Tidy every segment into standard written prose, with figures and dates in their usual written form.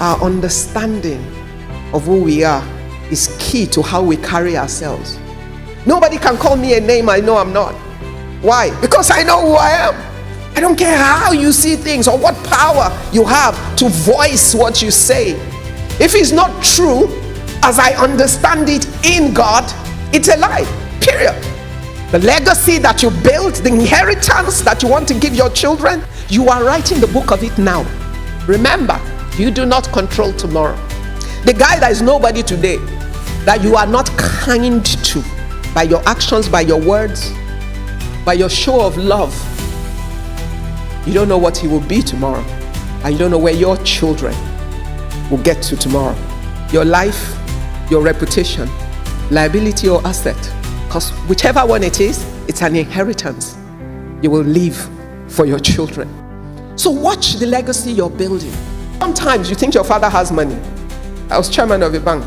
our understanding of who we are is key to how we carry ourselves. Nobody can call me a name I know I'm not. Why? Because I know who I am. I don't care how you see things or what power you have to voice what you say. If it's not true, as I understand it in God, it's a lie, period. The legacy that you built, the inheritance that you want to give your children, you are writing the book of it now. Remember, you do not control tomorrow. The guy that is nobody today, that you are not kind to by your actions, by your words, by your show of love, you don't know what he will be tomorrow, and you don't know where your children will get to tomorrow. Your life, your reputation, liability or asset, because whichever one it is, it's an inheritance you will leave for your children. So watch the legacy you're building. Sometimes you think your father has money. I was chairman of a bank.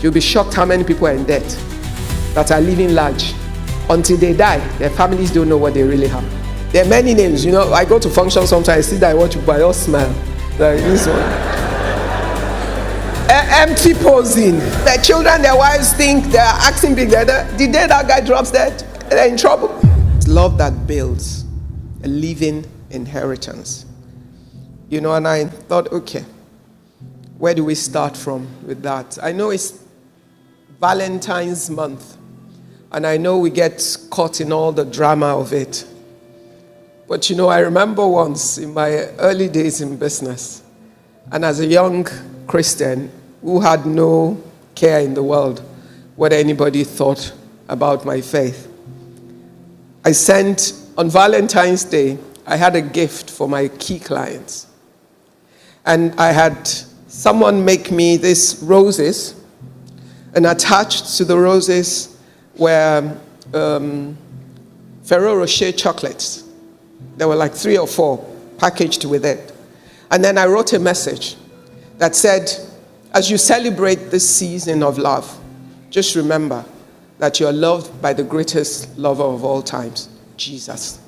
You'll be shocked how many people are in debt that are living large. Until they die, their families don't know what they really have. There are many names, I go to functions sometimes, I see that I watch you, but I all smile. Like this one. Empty posing. Their children, their wives think they are acting big. The day that guy drops dead, they're in trouble. It's love that builds a living inheritance. And I thought, okay, where do we start from with that? I know it's Valentine's month, and I know we get caught in all the drama of it. But I remember once in my early days in business, and as a young Christian who had no care in the world what anybody thought about my faith, I sent, on Valentine's Day, I had a gift for my key clients. And I had someone make me these roses, and attached to the roses were Ferrero Rocher chocolates. There were like 3 or 4 packaged with it. And then I wrote a message that said, as you celebrate this season of love, just remember that you're loved by the greatest lover of all times, Jesus.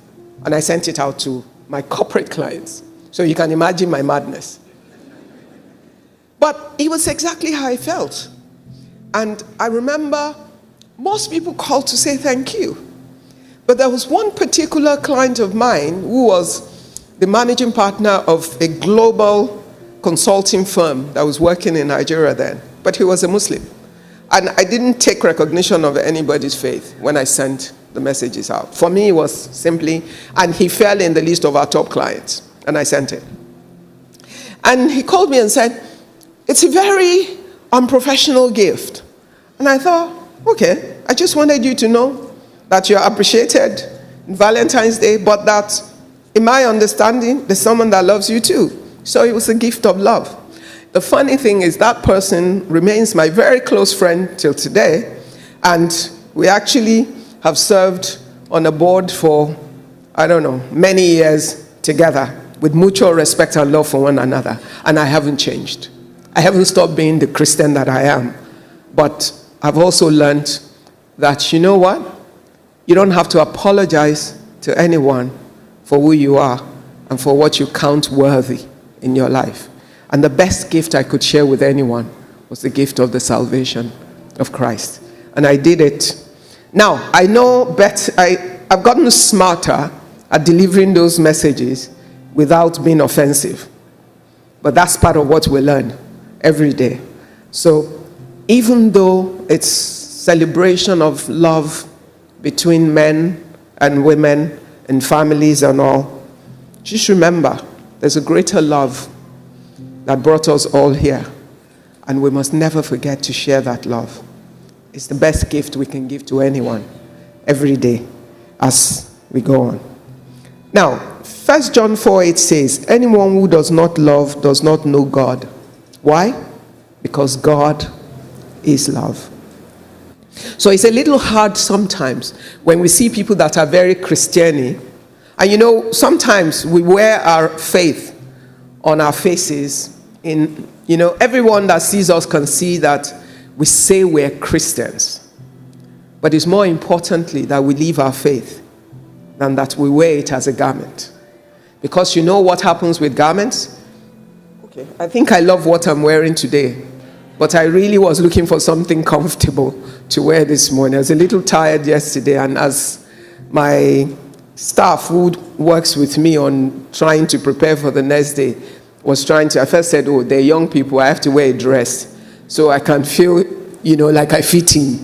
And I sent it out to my corporate clients. So you can imagine my madness. But it was exactly how I felt. And I remember most people called to say thank you. But there was one particular client of mine who was the managing partner of a global consulting firm that was working in Nigeria then. But he was a Muslim. And I didn't take recognition of anybody's faith when I sent the messages out. For me, it was simply, and he fell in the list of our top clients. And I sent it. And he called me and said, it's a very unprofessional gift. And I thought, okay, I just wanted you to know that you're appreciated on Valentine's Day, but that in my understanding, there's someone that loves you too. So it was a gift of love. The funny thing is that person remains my very close friend till today. And we actually have served on a board for, many years together with mutual respect and love for one another. And I haven't changed. I haven't stopped being the Christian that I am. But I've also learned that, you know what? You don't have to apologize to anyone for who you are and for what you count worthy in your life. And the best gift I could share with anyone was the gift of the salvation of Christ. And I did it. Now, I know better. I've gotten smarter at delivering those messages without being offensive. But that's part of what we learn every day. So even though it's celebration of love between men and women and families and all, just remember, there's a greater love that brought us all here. And we must never forget to share that love. It's the best gift we can give to anyone every day as we go on. Now, 1 John 4:8 says, anyone who does not love does not know God. Why? Because God is love. So it's a little hard sometimes when we see people that are very Christian-y. And sometimes we wear our faith on our faces. Everyone that sees us can see that we say we're Christians. But it's more importantly that we live our faith than that we wear it as a garment. Because you know what happens with garments? Okay, I think I love what I'm wearing today, but I really was looking for something comfortable to wear this morning. I was a little tired yesterday, and as my staff who works with me on trying to prepare for the next day was trying to, I first said, oh, they're young people, I have to wear a dress so I can feel, like I fit in.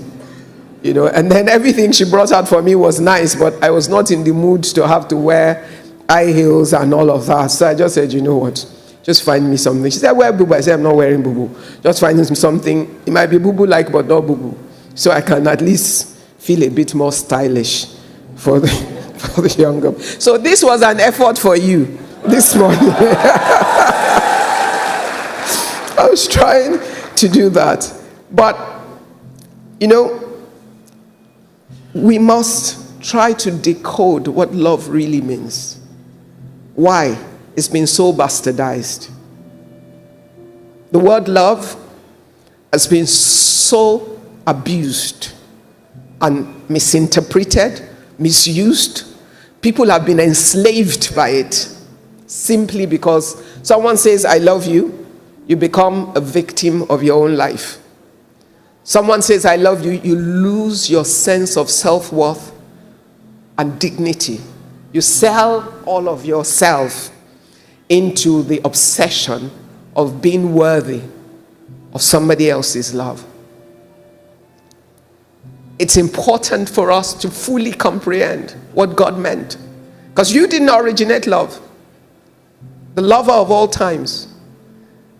And then everything she brought out for me was nice, but I was not in the mood to have to wear high heels and all of that. So I just said, you know what, just find me something. She said, wear boo-boo. I said, I'm not wearing boo-boo. Just find me something, it might be boo-boo-like, but not boo-boo. So I can at least feel a bit more stylish for the younger. So this was an effort for you this morning. I was trying to do that. But, we must try to decode what love really means. Why it's been so bastardized. The word love has been so abused and misinterpreted, misused. People have been enslaved by it simply because someone says, I love you, you become a victim of your own life. Someone says, I love you, you lose your sense of self-worth and dignity. You sell all of yourself into the obsession of being worthy of somebody else's love. It's important for us to fully comprehend what God meant. Because you didn't originate love. The lover of all times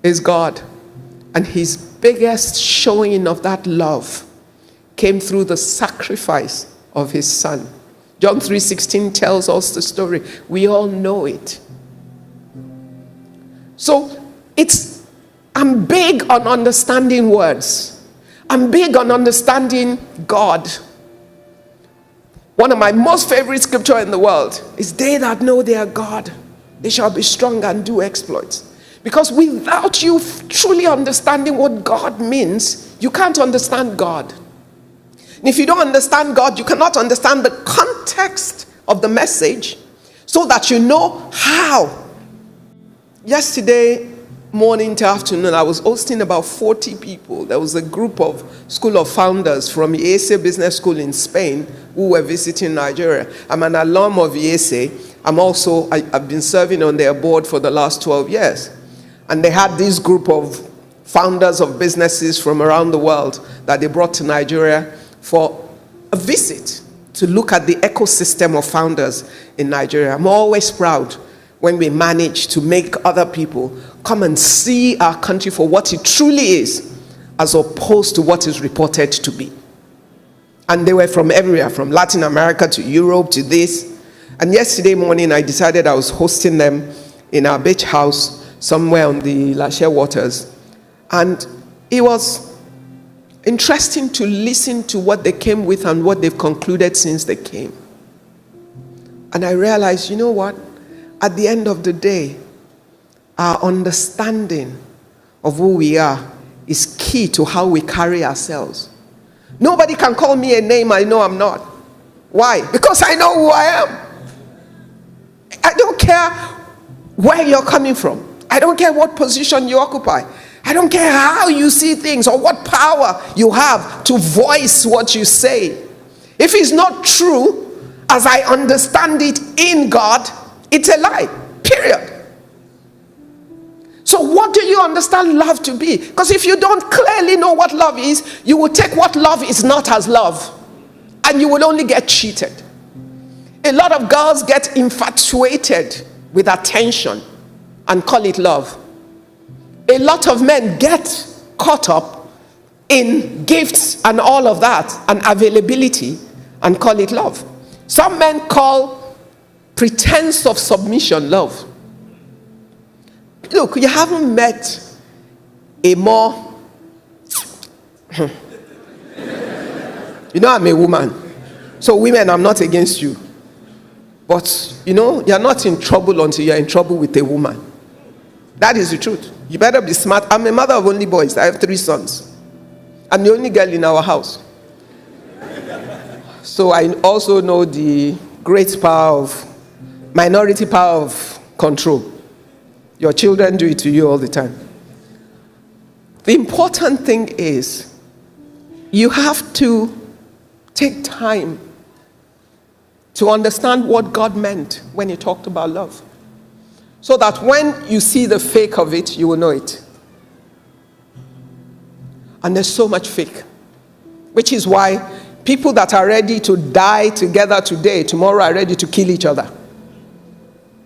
is God. And his biggest showing of that love came through the sacrifice of his son. John 3:16 tells us the story. We all know it. So I'm big on understanding words. I'm big on understanding God. One of my most favorite scripture in the world is, they that know their God, they shall be strong and do exploits. Because without you truly understanding what God means, you can't understand God. And if you don't understand God, you cannot understand the context of the message so that you know how. Yesterday morning to afternoon, I was hosting about 40 people. There was a group of school of founders from Yoke Business School in Spain who were visiting Nigeria. I'm an alum of Yoke. I've been serving on their board for the last 12 years. And they had this group of founders of businesses from around the world that they brought to Nigeria for a visit to look at the ecosystem of founders in Nigeria. I'm always proud when we manage to make other people come and see our country for what it truly is, as opposed to what is reported to be. And they were from everywhere, from Latin America to Europe to this. And yesterday morning, I decided I was hosting them in our beach house somewhere on the Lachey waters. And it was interesting to listen to what they came with and what they've concluded since they came. And I realized, you know what? At the end of the day, our understanding of who we are is key to how we carry ourselves. Nobody can call me a name I know I'm not. Why? Because I know who I am. I don't care where you're coming from. I don't care what position you occupy. I don't care how you see things or what power you have to voice what you say. If it's not true, as I understand it in God, it's a lie, period. So what do you understand love to be? Because if you don't clearly know what love is, you will take what love is not as love. And you will only get cheated. A lot of girls get infatuated with attention and call it love. A lot of men get caught up in gifts and all of that and availability and call it love. Some men call pretense of submission love. Look, you haven't met a more I'm a woman, so women, I'm not against you, but you're not in trouble until you're in trouble with a woman. That is the truth. You better be smart. I'm a mother of only boys. I have 3 sons. I'm the only girl in our house. So I also know the great power of minority power of control. Your children do it to you all the time. The important thing is you have to take time to understand what God meant when he talked about love. So that when you see the fake of it, you will know it. And there's so much fake. Which is why people that are ready to die together today, tomorrow are ready to kill each other.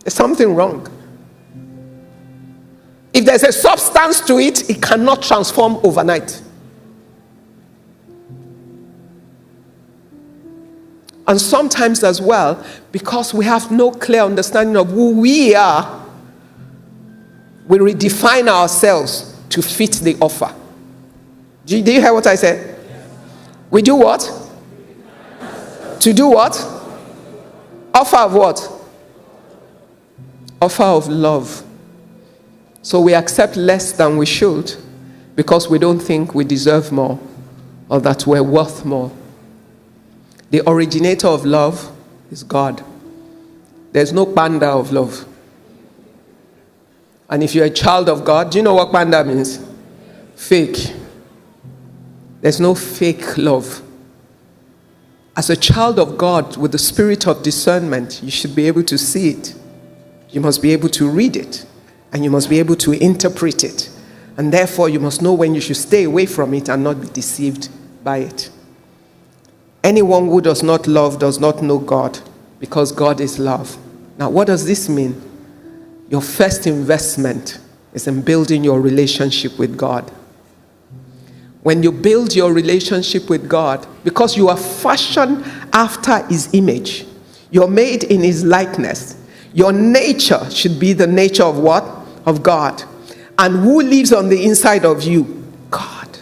There's something wrong. If there's a substance to it, it cannot transform overnight. And sometimes as well, because we have no clear understanding of who we are, we redefine ourselves to fit the offer. Do you hear what I said? We do what? To do what? Offer of what? Offer of love. So we accept less than we should because we don't think we deserve more or that we're worth more. The originator of love is God. There's no panda of love. And if you're a child of God, do you know what panda means? Fake. There's no fake love. As a child of God with the spirit of discernment, you should be able to see it. You must be able to read it. And you must be able to interpret it. And therefore, you must know when you should stay away from it and not be deceived by it. Anyone who does not love does not know God, because God is love. Now, what does this mean? Your first investment is in building your relationship with God. When you build your relationship with God, because you are fashioned after his image, you're made in his likeness, your nature should be the nature of what? Of God. And who lives on the inside of you? God.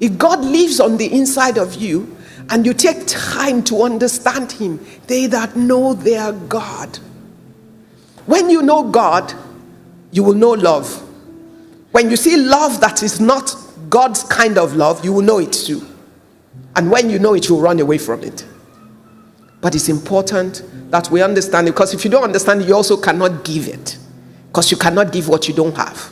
If God lives on the inside of you, and you take time to understand him, they that know their God. When you know God, you will know love. When you see love that is not God's kind of love, you will know it too. And when you know it, you'll run away from it. But it's important that we understand it, because if you don't understand it, you also cannot give it. Because you cannot give what you don't have.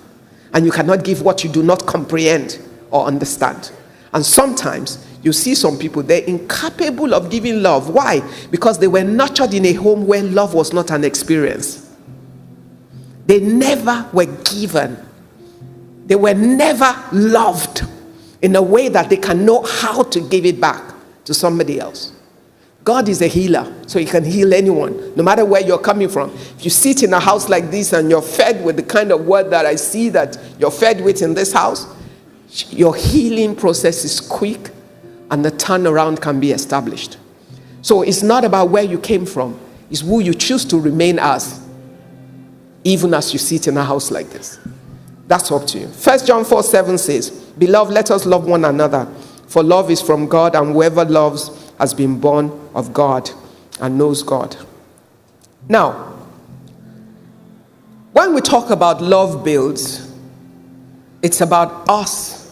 And you cannot give what you do not comprehend or understand. And sometimes you see some people, they're incapable of giving love. Why? Because they were nurtured in a home where love was not an experience. They never were given. They were never loved in a way that they can know how to give it back to somebody else. God is a healer, so he can heal anyone, no matter where you're coming from. If you sit in a house like this and you're fed with the kind of word that I see that you're fed with in this house, your healing process is quick and the turnaround can be established. So it's not about where you came from, it's who you choose to remain as, even as you sit in a house like this. That's up to you. 1 John 4:7 says, "Beloved, let us love one another, for love is from God, and whoever loves has been born of God and knows God." Now, when we talk about love builds, it's about us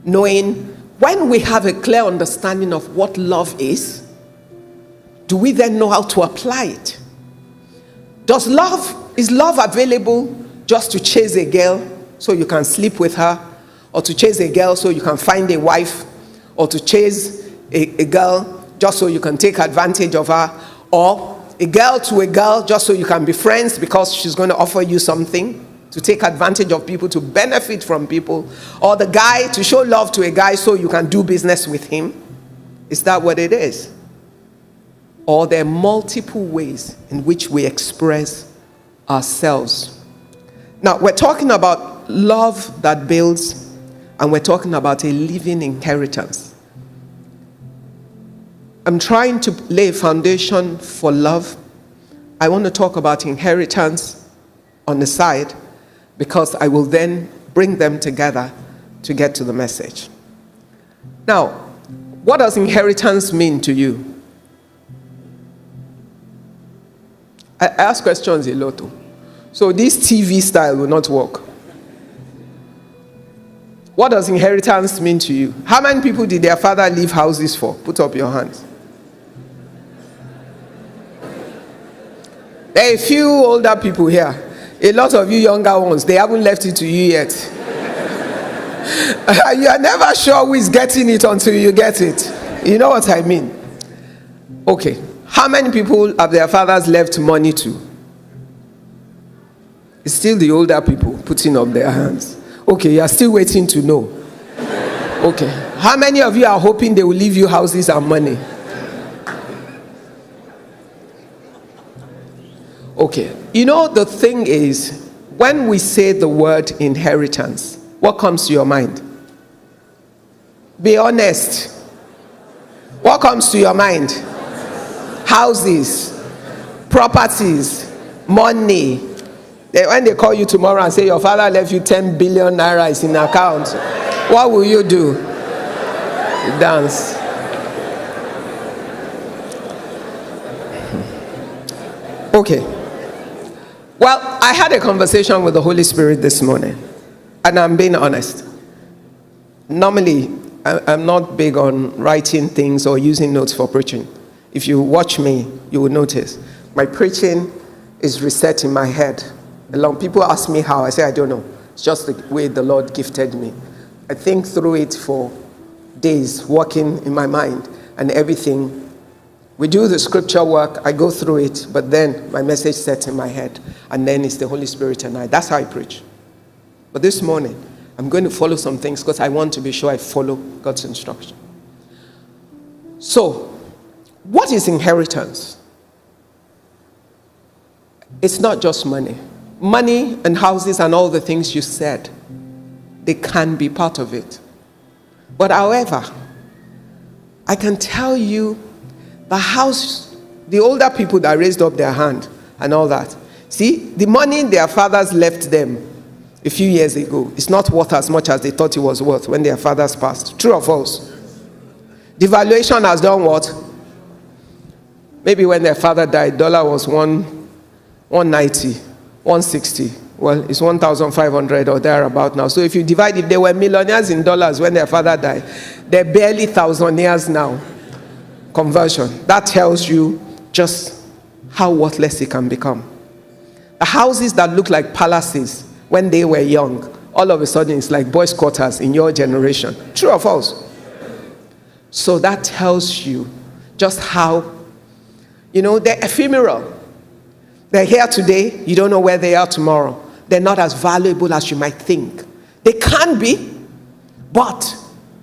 knowing, when we have a clear understanding of what love is, do we then know how to apply it? Is love available just to chase a girl so you can sleep with her, or to chase a girl so you can find a wife, or to chase a girl just so you can take advantage of her, or a girl to a girl just so you can be friends because she's going to offer you something, to take advantage of people, to benefit from people, or the guy to show love to a guy so you can do business with him? Is that what it is? Or there are multiple ways in which we express ourselves. Now, we're talking about love that builds, and we're talking about a living inheritance. I'm trying to lay a foundation for love. I want to talk about inheritance on the side, because I will then bring them together to get to the message. Now, what does inheritance mean to you? I ask questions a lot. So this TV style will not work. What does inheritance mean to you? How many people did their father leave houses for? Put up your hands. There are a few older people here. A lot of you younger ones, they haven't left it to you yet. You are never sure who is getting it until you get it. You know what I mean? Okay. How many people have their fathers left money to? It's still the older people putting up their hands. Okay, you are still waiting to know. Okay. How many of you are hoping they will leave you houses and money? Okay. You know, the thing is, when we say the word inheritance, what comes to your mind? Be honest. What comes to your mind? Houses, properties, money. When they call you tomorrow and say your father left you 10 billion naira in account, what will you do? You dance. Okay. Well, I had a conversation with the Holy Spirit this morning, and I'm being honest. Normally, I'm not big on writing things or using notes for preaching. If you watch me, you will notice my preaching is reset in my head. A lot of people ask me how. I say, I don't know. It's just the way the Lord gifted me. I think through it for days, working in my mind and everything. We do the scripture work. I go through it, but then my message sets in my head. And then it's the Holy Spirit and I. That's how I preach. But this morning, I'm going to follow some things because I want to be sure I follow God's instruction. So, what is inheritance? It's not just money. Money and houses and all the things you said, they can be part of it. But however, I can tell you the house, the older people that raised up their hand and all that. See, the money their fathers left them a few years ago is not worth as much as they thought it was worth when their fathers passed. True or false? Devaluation has done what? Maybe when their father died, dollar was 190, 160. Well, it's 1,500 or thereabout now. So if you divide, if they were millionaires in dollars when their father died, they're barely thousandaires now. Conversion. That tells you just how worthless it can become. The houses that look like palaces when they were young, all of a sudden it's like boys' quarters in your generation. True or false? So that tells you just how, they're ephemeral. They're here today, you don't know where they are tomorrow. They're not as valuable as you might think. They can be, but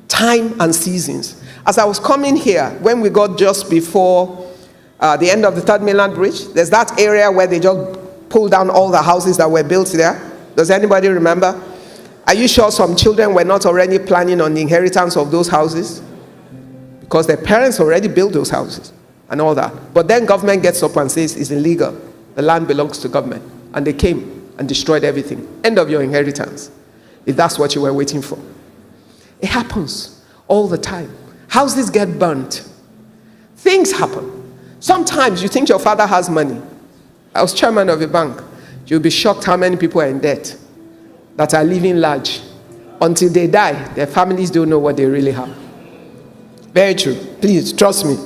time and seasons. As I was coming here, when we got just before the end of the Third Mainland Bridge, there's that area where they just pulled down all the houses that were built there. Does anybody remember? Are you sure some children were not already planning on the inheritance of those houses? Because their parents already built those houses and all that. But then government gets up and says it's illegal. The land belongs to government. And they came and destroyed everything. End of your inheritance. If that's what you were waiting for. It happens all the time. Houses get burnt. Things happen. Sometimes you think your father has money. I was chairman of a bank. You'll be shocked how many people are in debt that are living large. Until they die, their families don't know what they really have. Very true. Please, trust me.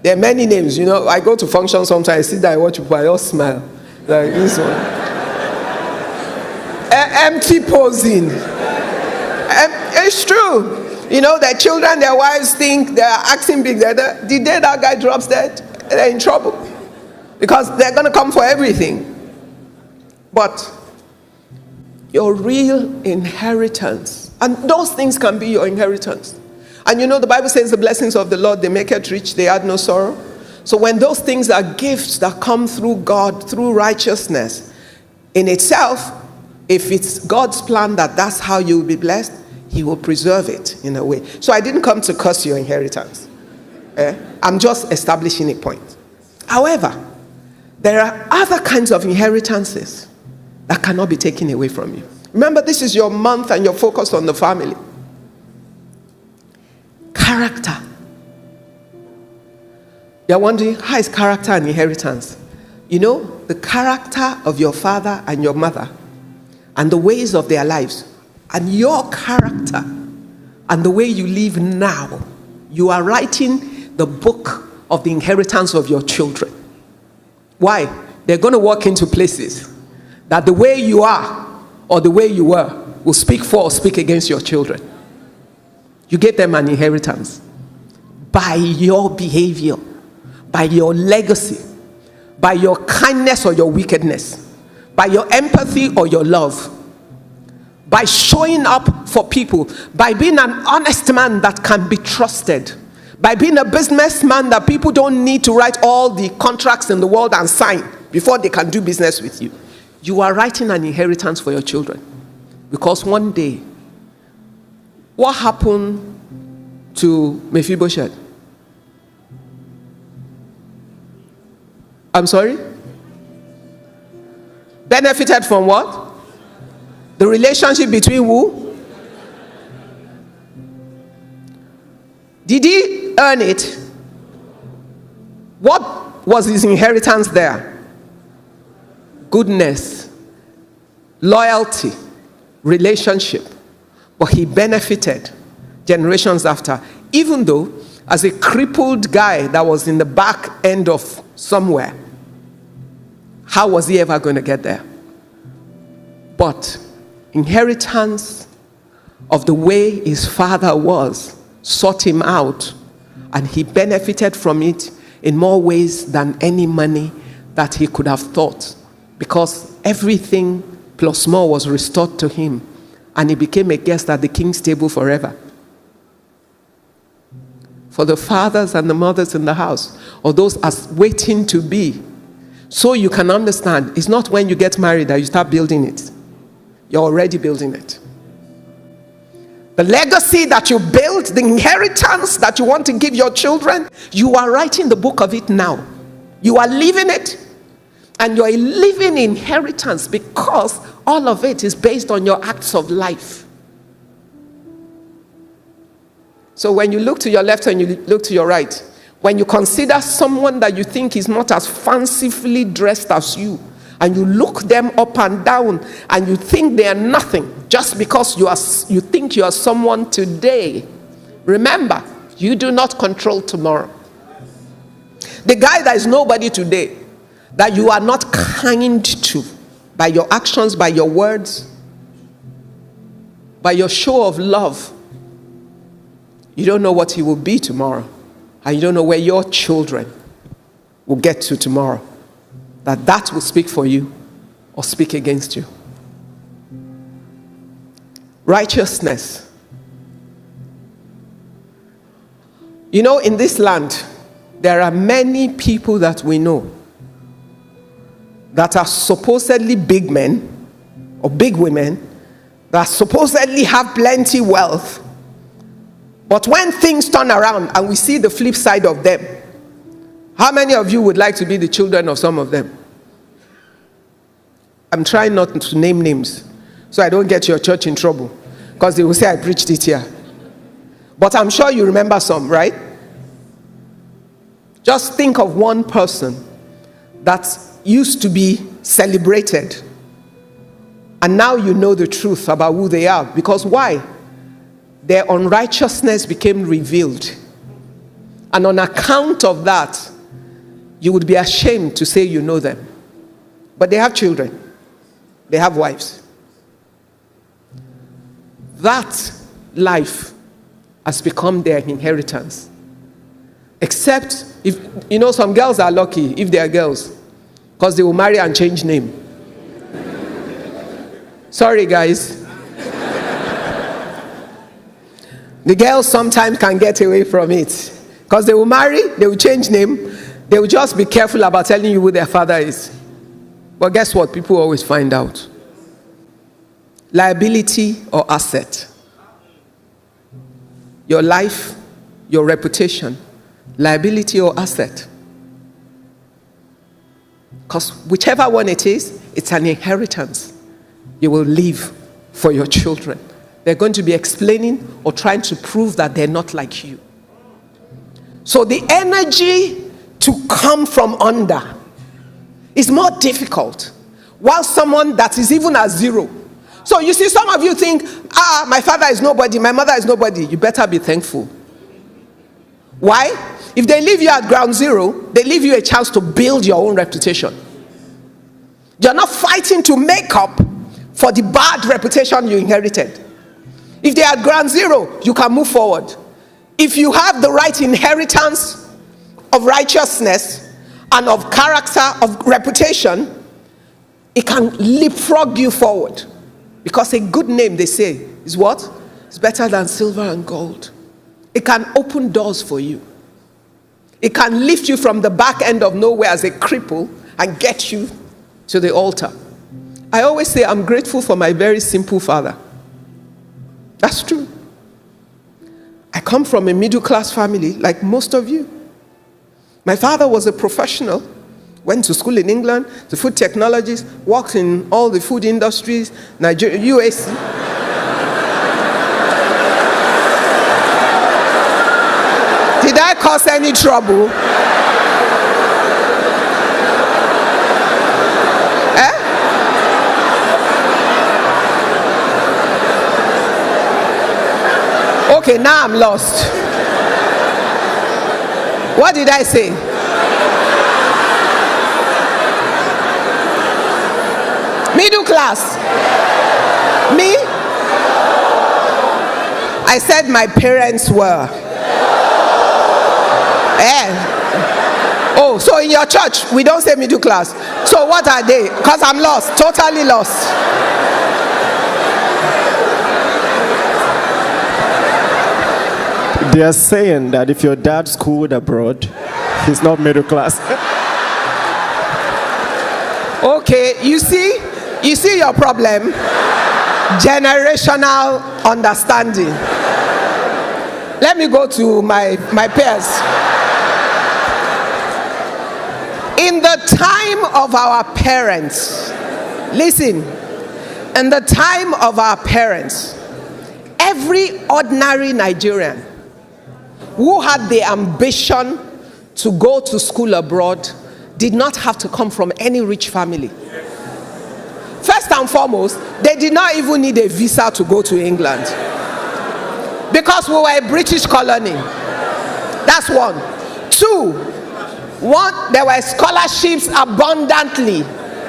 There are many names. I go to functions sometimes, I sit there, I watch people, I just smile. Like this one. Empty posing. It's true. Their children, their wives think they're acting big. The day that guy drops dead, they're in trouble. Because they're going to come for everything. But your real inheritance, and those things can be your inheritance. And the Bible says the blessings of the Lord, they make it rich, they add no sorrow. So when those things are gifts that come through God, through righteousness, in itself, if it's God's plan that that's how you will be blessed, He will preserve it in a way. So I didn't come to curse your inheritance. I'm just establishing a point. However, there are other kinds of inheritances that cannot be taken away from you. Remember, this is your month and you're focused on the family. Character. You're wondering, how is character and inheritance? The character of your father and your mother and the ways of their lives and your character and the way you live now, you are writing the book of the inheritance of your children. Why? They're going to walk into places that the way you are or the way you were will speak for or speak against your children. You gave them an inheritance by your behavior, by your legacy, by your kindness or your wickedness, by your empathy or your love, by showing up for people, by being an honest man that can be trusted, by being a businessman that people don't need to write all the contracts in the world and sign before they can do business with you. You are writing an inheritance for your children. Because one day, what happened to Mephibosheth? I'm sorry? Benefited from what? The relationship between who? Did he earn it? What was his inheritance there? Goodness, loyalty, relationship. But he benefited generations after. Even though, as a crippled guy that was in the back end of somewhere, how was he ever going to get there? But inheritance of the way his father was sought him out, and he benefited from it in more ways than any money that he could have thought, because everything plus more was restored to him, and he became a guest at the king's table forever. For the fathers and the mothers in the house, or those as waiting to be, so you can understand, it's not when you get married that you start building it. You're already building it. The legacy that you build, the inheritance that you want to give your children, you are writing the book of it now. You are living it. And you're a living inheritance because all of it is based on your acts of life. So when you look to your left and you look to your right, when you consider someone that you think is not as fancifully dressed as you, and you look them up and down and you think they are nothing just because you think you are someone today, remember, you do not control tomorrow. The guy that is nobody today, that you are not kind to by your actions, by your words, by your show of love, you don't know what he will be tomorrow, and you don't know where your children will get to tomorrow. That will speak for you or speak against you. Righteousness. You know, in this land, there are many people that we know that are supposedly big men or big women that supposedly have plenty wealth. But when things turn around and we see the flip side of them, how many of you would like to be the children of some of them? I'm trying not to name names so I don't get your church in trouble, because they will say I preached it here. But I'm sure you remember some, right? Just think of one person that used to be celebrated, and now you know the truth about who they are. Because why? Their unrighteousness became revealed. And on account of that, you would be ashamed to say you know them. But they have children. They have wives. That life has become their inheritance. Except, if you know, some girls are lucky if they are girls, because they will marry and change name. Sorry, guys. The girls sometimes can get away from it, because they will marry, they will change name, they will just be careful about telling you who their father is. But guess what? People always find out. Liability or asset. Your life, your reputation. Liability or asset. Because whichever one it is, it's an inheritance you will leave for your children. They're going to be explaining or trying to prove that they're not like you. So the energy to come from under is more difficult, while someone that is even at zero. So you see, some of you think, my father is nobody, my mother is nobody. You better be thankful. Why? If they leave you at ground zero, they leave you a chance to build your own reputation. You're not fighting to make up for the bad reputation you inherited. If they are at ground zero, you can move forward. If you have the right inheritance of righteousness and of character, of reputation, it can leapfrog you forward. Because a good name, they say, is what? It's better than silver and gold. It can open doors for you. It can lift you from the back end of nowhere as a cripple and get you to the altar. I always say I'm grateful for my very simple father. That's true. I come from a middle-class family like most of you. My father was a professional, went to school in England, the food technologies, worked in all the food industries, Nigeria, US. Did I cause any trouble? Okay, now I'm lost. What did I say? Middle class. Me? I said my parents were. Oh, so in your church, we don't say middle class. So what are they? Because I'm lost, totally lost. They are saying that if your dad schooled abroad, he's not middle class. Okay, you see your problem? Generational understanding. Let me go to my peers. In the time of our parents, listen, in the time of our parents, every ordinary Nigerian who had the ambition to go to school abroad did not have to come from any rich family. First and foremost, they did not even need a visa to go to England, because we were a British colony. That's one. Two, there were scholarships abundantly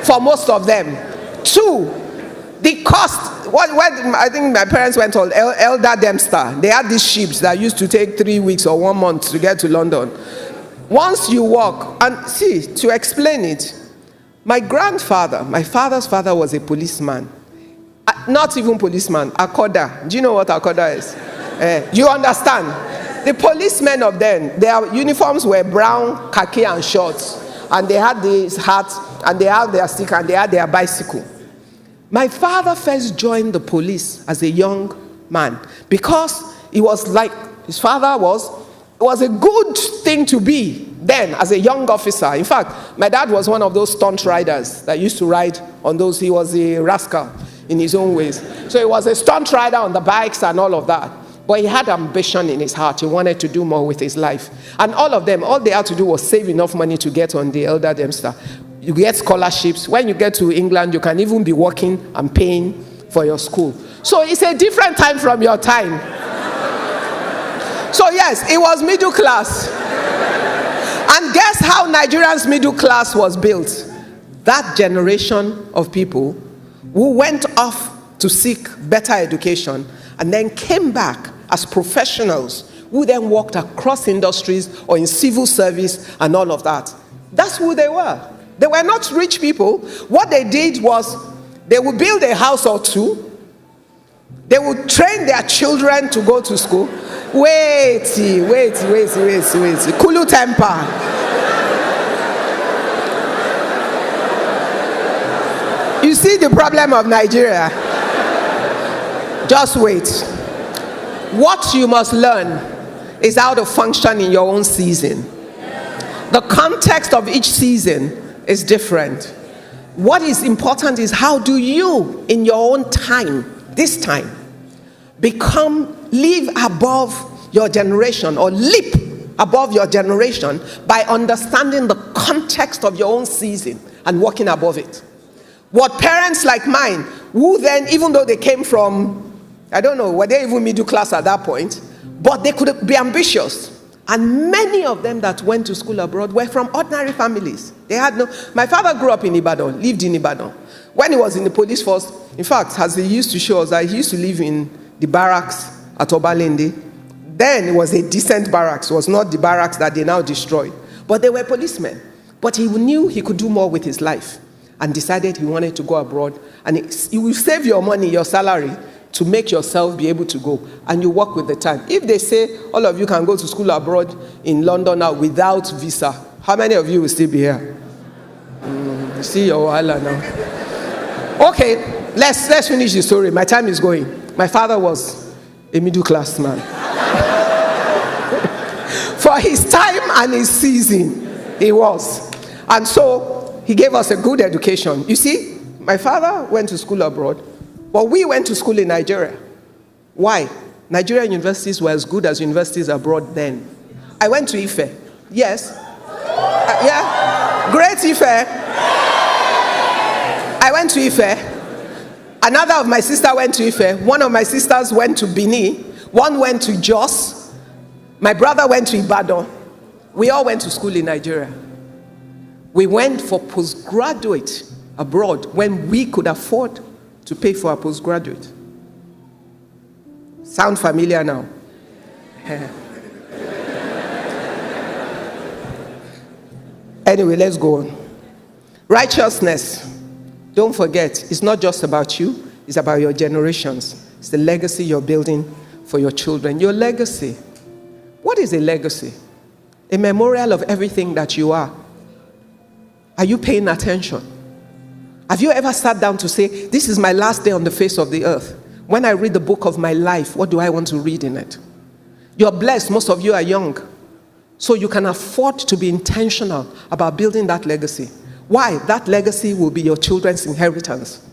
for most of them. Two, the cost. I think my parents went on Elder Dempster. They had these ships that used to take 3 weeks or 1 month to get to London. Once you walk, and see, to explain it, my father's father was a policeman. Not even policeman, Akoda. Do you know what Akoda is? You understand? The policemen of then, their uniforms were brown, khaki and shorts. And they had this hat, and they had their stick, and they had their bicycle. My father first joined the police as a young man because it was like his father was. It was a good thing to be then as a young officer. In fact, my dad was one of those stunt riders that used to ride on those. He was a rascal in his own ways. So he was a stunt rider on the bikes and all of that. But he had ambition in his heart. He wanted to do more with his life. And all of them, all they had to do was save enough money to get on the Elder Dempster. You get scholarships. When you get to England, you can even be working and paying for your school. So it's a different time from your time. So yes, it was middle class. And guess how Nigerians' middle class was built? That generation of people who went off to seek better education and then came back as professionals who then worked across industries or in civil service and all of that. That's who they were. They were not rich people. What they did was they would build a house or two. They would train their children to go to school. Wait. Kulu temper. You see the problem of Nigeria? Just wait. What you must learn is how to function in your own season. The context of each season is different. What is important is how do you, in your own time, this time, live above your generation or leap above your generation by understanding the context of your own season and walking above it. What parents like mine, who then, even though they came from, I don't know, were they even middle class at that point, but they could be ambitious And many of them that went to school abroad were from ordinary families. They had no... My father grew up in Ibadan, lived in Ibadan. When he was in the police force, in fact, as he used to show us, that he used to live in the barracks at Obalende. Then it was a decent barracks. It was not the barracks that they now destroyed. But they were policemen. But he knew he could do more with his life and decided he wanted to go abroad. And you will save your money, your salary, to make yourself be able to go. And you work with the time. If they say all of you can go to school abroad in London now without visa, how many of you will still be here? You see your wahala now. Okay, let's finish the story. My time is going. My father was a middle class man. For his time and his season, he was. And so he gave us a good education. You see, my father went to school abroad, but we went to school in Nigeria. Why? Nigerian universities were as good as universities abroad then. I went to Ife. Yes. Yeah. Great Ife. I went to Ife. Another of my sisters went to Ife. One of my sisters went to Benin. One went to Jos. My brother went to Ibadan. We all went to school in Nigeria. We went for postgraduate abroad when we could afford to pay for our postgraduate. Sound familiar now? Anyway, let's go on. Righteousness. Don't forget, it's not just about you, it's about your generations. It's the legacy you're building for your children. Your legacy. What is a legacy? A memorial of everything that you are. Are you paying attention? Have you ever sat down to say, this is my last day on the face of the earth? When I read the book of my life, what do I want to read in it? You're blessed, most of you are young. So you can afford to be intentional about building that legacy. Why? That legacy will be your children's inheritance.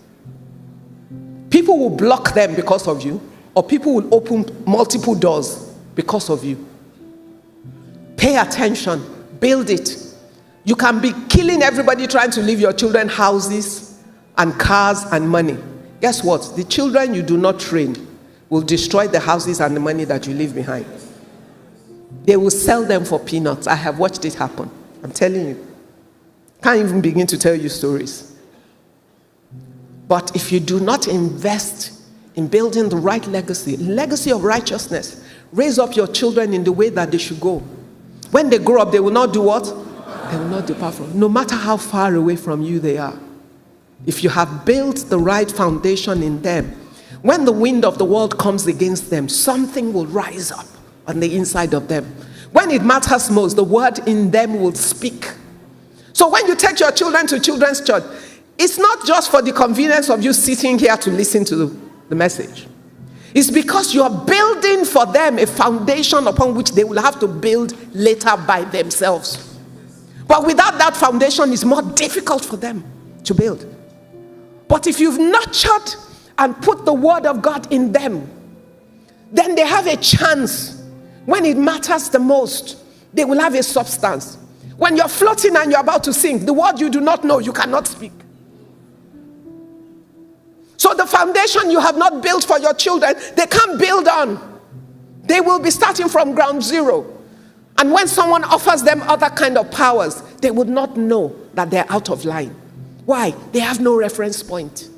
People will block them because of you, or people will open multiple doors because of you. Pay attention, build it. You can be killing everybody trying to leave your children houses and cars and money. Guess what? The children you do not train will destroy the houses and the money that you leave behind. They will sell them for peanuts. I have watched it happen. I'm telling you. Can't even begin to tell you stories. But if you do not invest in building the right legacy of righteousness, raise up your children in the way that they should go. When they grow up, they will not do what? They will not depart from. No matter how far away from you they are. If you have built the right foundation in them, when the wind of the world comes against them, something will rise up on the inside of them. When it matters most, the word in them will speak. So when you take your children to children's church, it's not just for the convenience of you sitting here to listen to the message. It's because you are building for them a foundation upon which they will have to build later by themselves. But without that foundation, it's more difficult for them to build. But if you've nurtured and put the word of God in them, then they have a chance. When it matters the most, they will have a substance. When you're floating and you're about to sink, the word you do not know, you cannot speak. So the foundation you have not built for your children, they can't build on. They will be starting from ground zero. And when someone offers them other kind of powers, they would not know that they're out of line. Why? They have no reference point.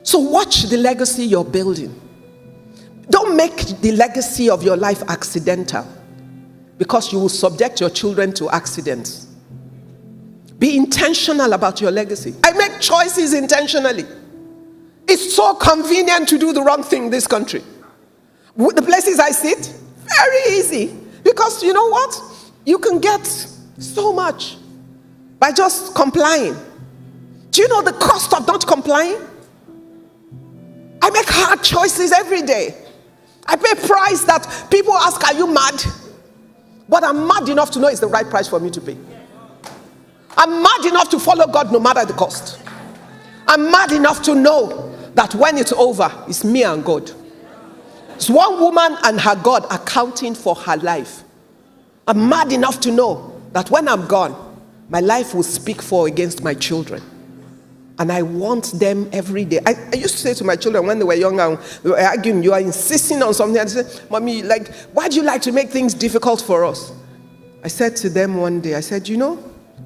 So watch the legacy you're building. Don't make the legacy of your life accidental, because you will subject your children to accidents. Be intentional about your legacy. I make choices intentionally. It's so convenient to do the wrong thing in this country. The places I sit, very easy. Because you know what? You can get so much by just complying. Do you know the cost of not complying? I make hard choices every day. I pay a price that people ask, are you mad? But I'm mad enough to know it's the right price for me to pay. I'm mad enough to follow God no matter the cost. I'm mad enough to know that when it's over, it's me and God. It's one woman and her God accounting for her life. I'm mad enough to know that when I'm gone, my life will speak for against my children. And I want them every day. I used to say to my children when they were younger, and they were arguing, you are insisting on something. I said, Mommy, like, why do you like to make things difficult for us? I said to them one day, I said, you know,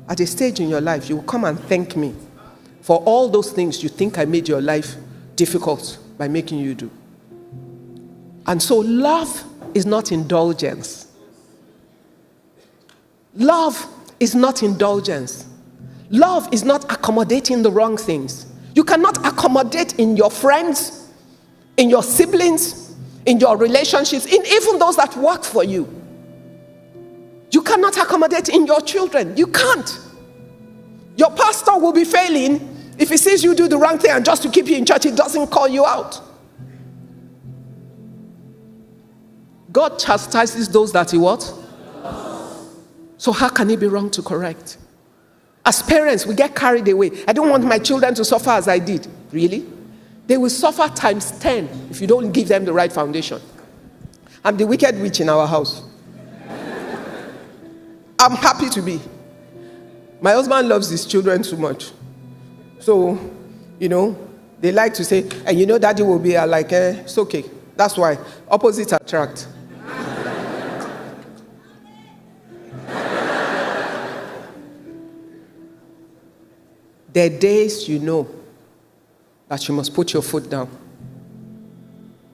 at a stage in your life, you will come and thank me for all those things you think I made your life difficult by making you do. And so love is not indulgence. Love is not indulgence. Love is not accommodating the wrong things. You cannot accommodate in your friends, in your siblings, in your relationships, in even those that work for you. You cannot accommodate in your children. You can't. Your pastor will be failing if he sees you do the wrong thing and just to keep you in church, he doesn't call you out. God chastises those that he what? So how can it be wrong to correct? As parents, we get carried away. I don't want my children to suffer as I did. Really? They will suffer times 10 if you don't give them the right foundation. I'm the wicked witch in our house. I'm happy to be. My husband loves his children too much. So, you know, they like to say, and you know, daddy will be like, it's okay. That's why opposites attract. There are days you know that you must put your foot down.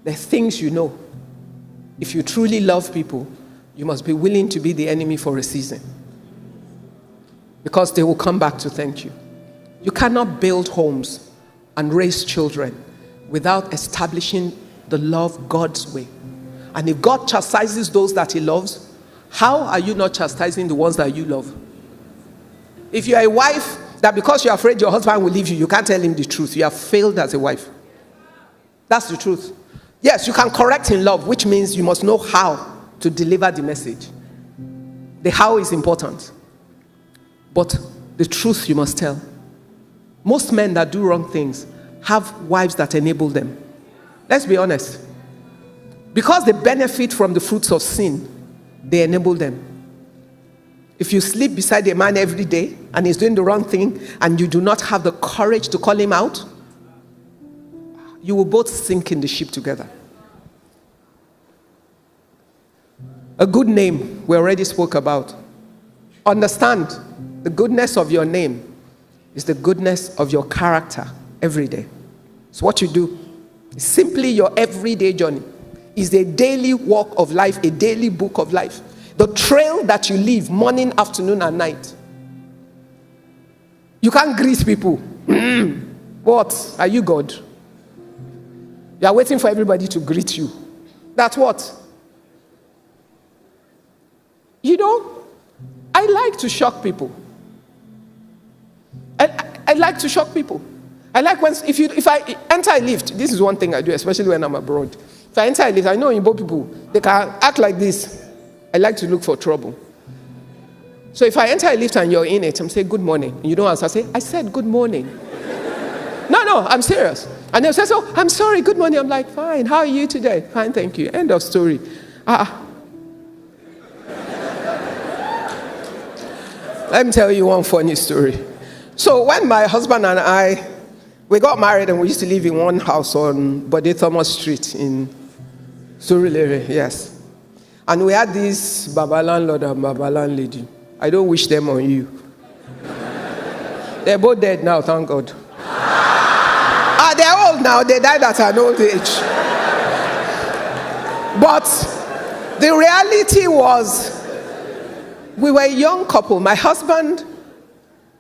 There are things you know. If you truly love people, you must be willing to be the enemy for a season. Because they will come back to thank you. You cannot build homes and raise children without establishing the love God's way. And if God chastises those that he loves, how are you not chastising the ones that you love? If you are a wife, that because you're afraid your husband will leave you, you can't tell him the truth. You have failed as a wife. That's the truth. Yes, you can correct in love, which means you must know how to deliver the message. The how is important. But the truth you must tell. Most men that do wrong things have wives that enable them. Let's be honest. Because they benefit from the fruits of sin, they enable them. If you sleep beside a man every day and he's doing the wrong thing and you do not have the courage to call him out, you will both sink in the ship together. A good name we already spoke about. Understand, the goodness of your name is the goodness of your character every day. It's what you do. It's simply your everyday journey. It's a daily walk of life, a daily book of life. The trail that you leave morning, afternoon, and night. You can't greet people. What? Are you God? You are waiting for everybody to greet you. That's what? You know, I like to shock people. I like to shock people. I like when, if I enter a lift, this is one thing I do, especially when I'm abroad. If I enter a lift, I know Igbo people, they can act like this. I like to look for trouble. So if I enter a lift and you're in it, I'm saying, good morning. And you don't answer, I say, I said good morning. No, I'm serious. And they'll say, oh, I'm sorry, good morning. I'm like, fine, how are you today? Fine, thank you. End of story. Let me tell you one funny story. So when my husband and we got married and we used to live in one house on Bode Thomas Street in Surulere, yes. And we had this Baba landlord and Baba landlady. I don't wish them on you. They're both dead now, thank God. They're old now. They died at an old age. But the reality was, we were a young couple. My husband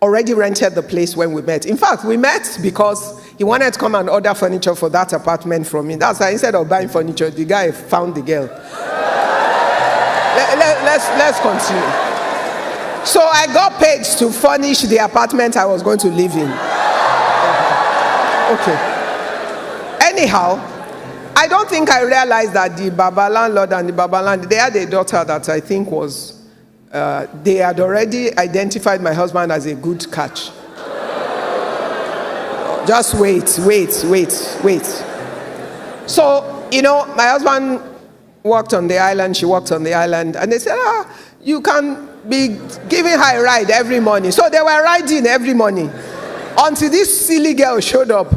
already rented the place when we met. In fact, we met because he wanted to come and order furniture for that apartment from me. That's why instead of buying furniture, the guy found the girl. Let's continue. So I got paid to furnish the apartment I was going to live in. Okay. Anyhow, I don't think I realized that the Baba landlord and the Baba landlady, they had a daughter that I think was, they had already identified my husband as a good catch. Just wait. So, you know, my husband walked on the island, she walked on the island, and they said, you can be giving her a ride every morning. So they were riding every morning. Until this silly girl showed up,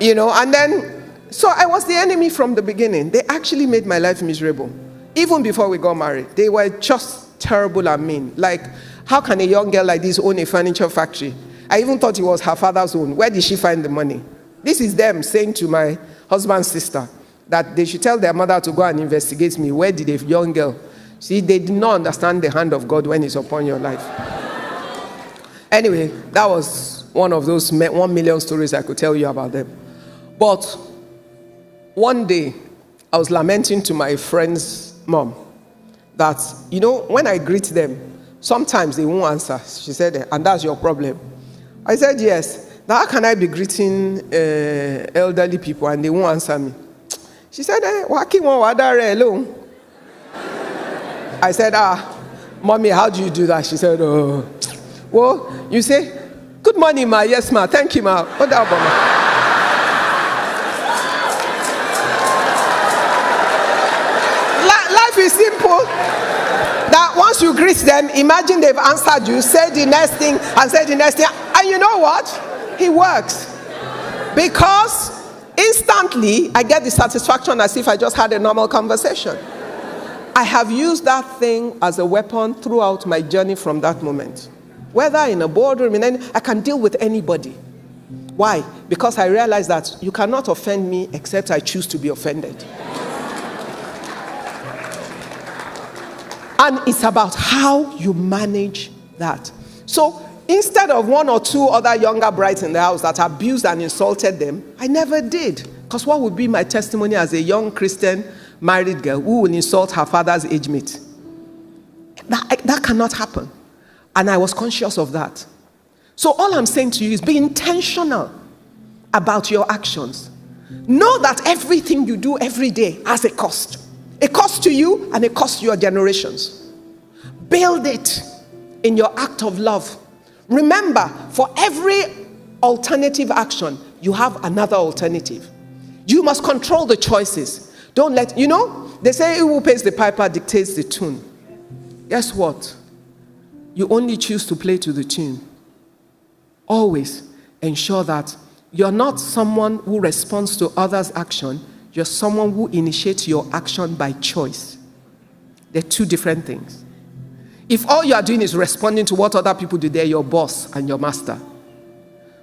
and then, so I was the enemy from the beginning. They actually made my life miserable. Even before we got married, they were just terrible and mean. Like, how can a young girl like this own a furniture factory? I even thought it was her father's own. Where did she find the money? This is them saying to my husband's sister that they should tell their mother to go and investigate me. Where did a young girl? See, they did not understand the hand of God when it's upon your life. Anyway, that was one of those 1 million stories I could tell you about them. But one day, I was lamenting to my friend's mom that, when I greet them, sometimes they won't answer. She said, and that's your problem. I said, yes. Now, how can I be greeting elderly people and they won't answer me? She said, I said, Mommy, how do you do that? She said, well, you say, good morning, ma. Yes, ma. Thank you, ma. What about ma? Life is simple. That once you greet them, imagine they've answered you, say the next thing, and say the next thing. And you know what? It works. Because instantly, I get the satisfaction as if I just had a normal conversation. I have used that thing as a weapon throughout my journey from that moment. Whether in a boardroom, I can deal with anybody. Why? Because I realize that you cannot offend me except I choose to be offended. And it's about how you manage that. So instead of 1 or 2 other younger brides in the house that abused and insulted them, I never did. Because what would be my testimony as a young Christian married girl who will insult her father's age mate? That cannot happen. And I was conscious of that. So all I'm saying to you is be intentional about your actions. Know that everything you do every day has a cost. A cost to you and a cost to your generations. Build it in your act of love. Remember, for every alternative action, you have another alternative. You must control the choices. Don't let, they say who pays the piper dictates the tune. Guess what? You only choose to play to the tune. Always ensure that you're not someone who responds to others' action. You're someone who initiates your action by choice. They're 2 different things. If all you are doing is responding to what other people do, they're your boss and your master.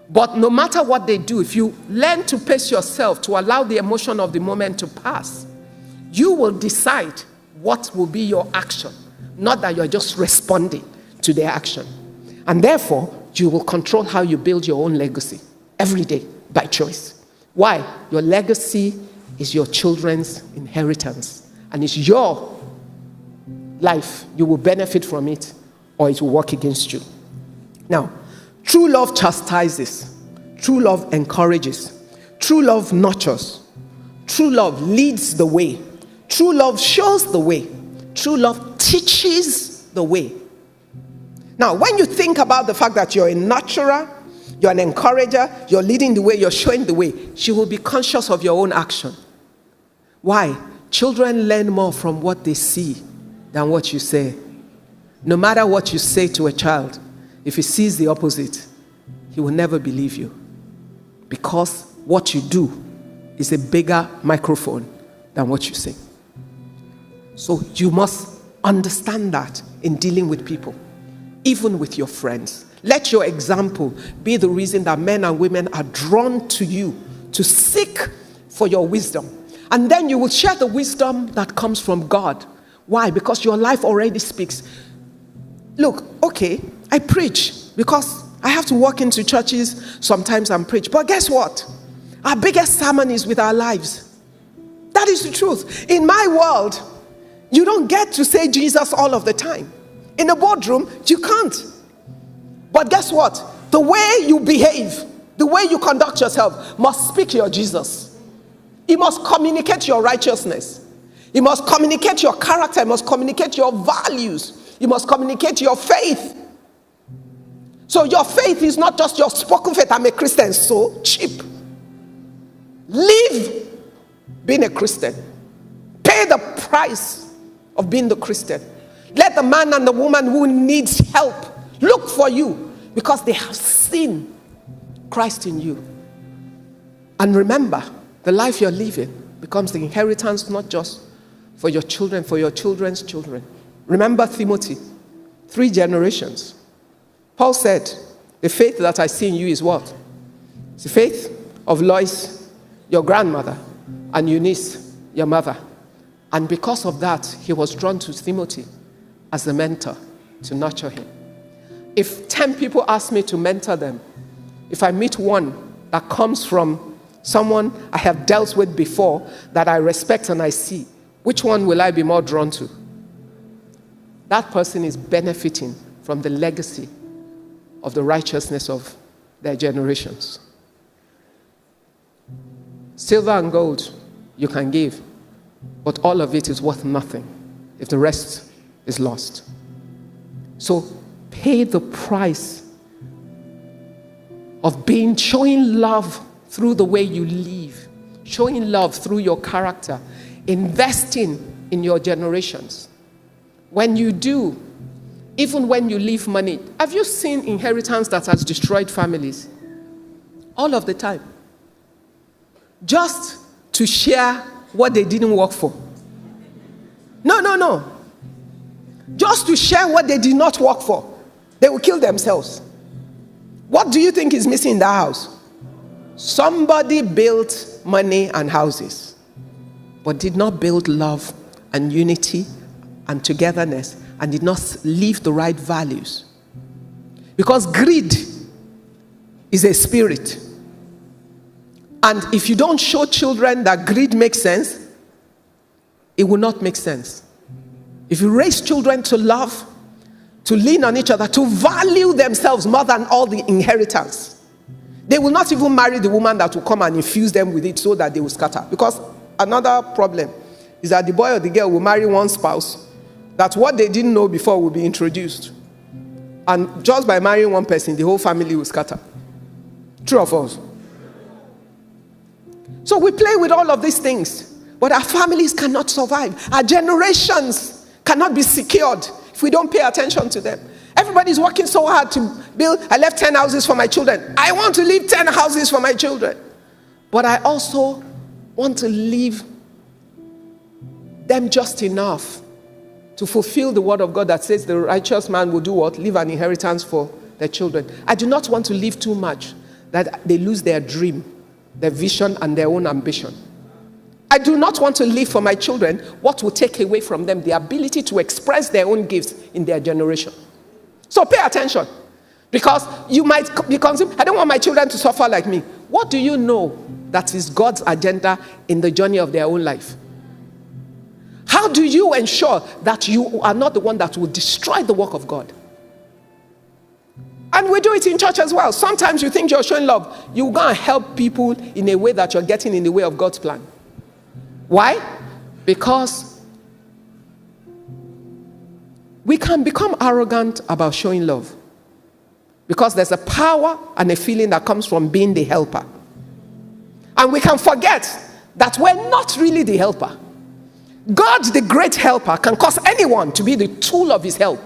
But no matter what they do, if you learn to pace yourself, to allow the emotion of the moment to pass, you will decide what will be your action, not that you're just responding to their action. And therefore, you will control how you build your own legacy every day by choice. Why? Your legacy is your children's inheritance, and it's your life. You will benefit from it, or it will work against you. Now, true love chastises, true love encourages, true love nurtures, true love leads the way, true love shows the way, true love teaches the way. Now, when you think about the fact that you're a nurturer, you're an encourager, you're leading the way, you're showing the way, you will be conscious of your own action. Why? Children learn more from what they see than what you say. No matter what you say to a child, if he sees the opposite, he will never believe you. Because what you do is a bigger microphone than what you say. So you must understand that in dealing with people, even with your friends. Let your example be the reason that men and women are drawn to you to seek for your wisdom. And then you will share the wisdom that comes from God. Why? Because your life already speaks. Look, okay, I preach because I have to walk into churches sometimes and preach. But guess what? Our biggest sermon is with our lives. That is the truth. In my world, you don't get to say Jesus all of the time. In a boardroom, you can't. But guess what? The way you behave, the way you conduct yourself must speak your Jesus. It must communicate your righteousness. It must communicate your character. It must communicate your values. It must communicate your faith. So your faith is not just your spoken faith. I'm a Christian, so cheap. Live being a Christian. Pay the price of being the Christian. Let the man and the woman who needs help look for you because they have seen Christ in you. And remember, the life you're living becomes the inheritance not just for your children, for your children's children. Remember Timothy, 3 generations. Paul said, the faith that I see in you is what? It's the faith of Lois, your grandmother, and Eunice, your mother. And because of that, he was drawn to Timothy as a mentor to nurture him. If 10 people ask me to mentor them, if I meet one that comes from someone I have dealt with before that I respect and I see, which one will I be more drawn to? That person is benefiting from the legacy of the righteousness of their generations. Silver and gold you can give, but all of it is worth nothing if the rest is lost. So pay the price of showing love through the way you live, showing love through your character, investing in your generations. When you do, even when you leave money, have you seen inheritance that has destroyed families? All of the time. Just to share what they didn't work for. No. Just to share what they did not work for. They will kill themselves. What do you think is missing in that house? Somebody built money and houses, but did not build love and unity and togetherness, and did not live the right values. Because greed is a spirit. And if you don't show children that greed makes sense, it will not make sense. If you raise children to love, to lean on each other, to value themselves more than all the inheritance, they will not even marry the woman that will come and infuse them with it so that they will scatter. Because another problem is that the boy or the girl will marry one spouse, that what they didn't know before will be introduced. And just by marrying one person, the whole family will scatter. True or false? So we play with all of these things, but our families cannot survive. Our generations cannot be secured if we don't pay attention to them. Everybody's working so hard to build. I left 10 houses for my children. I want to leave 10 houses for my children. But I also want to leave them just enough to fulfill the word of God that says the righteous man will do what? Leave an inheritance for their children. I do not want to leave too much that they lose their dream, their vision, and their own ambition. I do not want to leave for my children what will take away from them the ability to express their own gifts in their generation. So pay attention, because you might be consumed. I don't want my children to suffer like me. What do you know that is God's agenda in the journey of their own life? How do you ensure that you are not the one that will destroy the work of God? And we do it in church as well. Sometimes you think you're showing love. You go and help people in a way that you're getting in the way of God's plan. Why? Because we can become arrogant about showing love. Because there's a power and a feeling that comes from being the helper. And we can forget that we're not really the helper. God, the great helper, can cause anyone to be the tool of his help.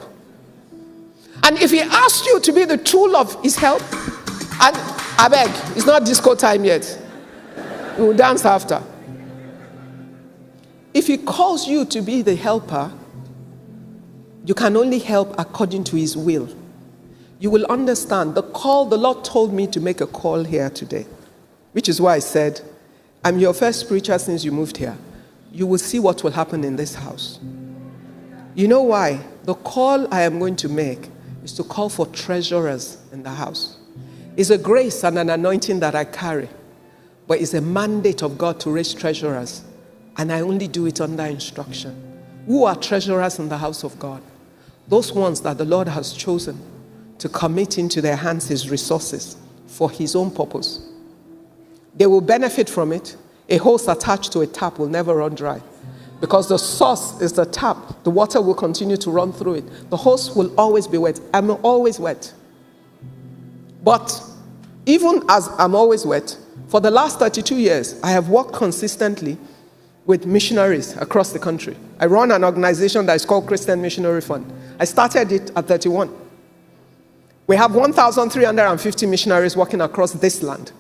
And if he asks you to be the tool of his help, and I beg, it's not disco time yet. We will dance after. If he calls you to be the helper, you can only help according to his will. You will understand the call. The Lord told me to make a call here today, which is why I said, I'm your first preacher since you moved here. You will see what will happen in this house. You know why? The call I am going to make is to call for treasurers in the house. It's a grace and an anointing that I carry, but it's a mandate of God to raise treasurers, and I only do it under instruction. Who are treasurers in the house of God? Those ones that the Lord has chosen to commit into their hands his resources for his own purpose. They will benefit from it. A hose attached to a tap will never run dry. Because the source is the tap, the water will continue to run through it. The hose will always be wet. I'm always wet. But even as I'm always wet, for the last 32 years, I have worked consistently with missionaries across the country. I run an organization that is called Christian Missionary Fund. I started it at 31. We have 1,350 missionaries working across this land.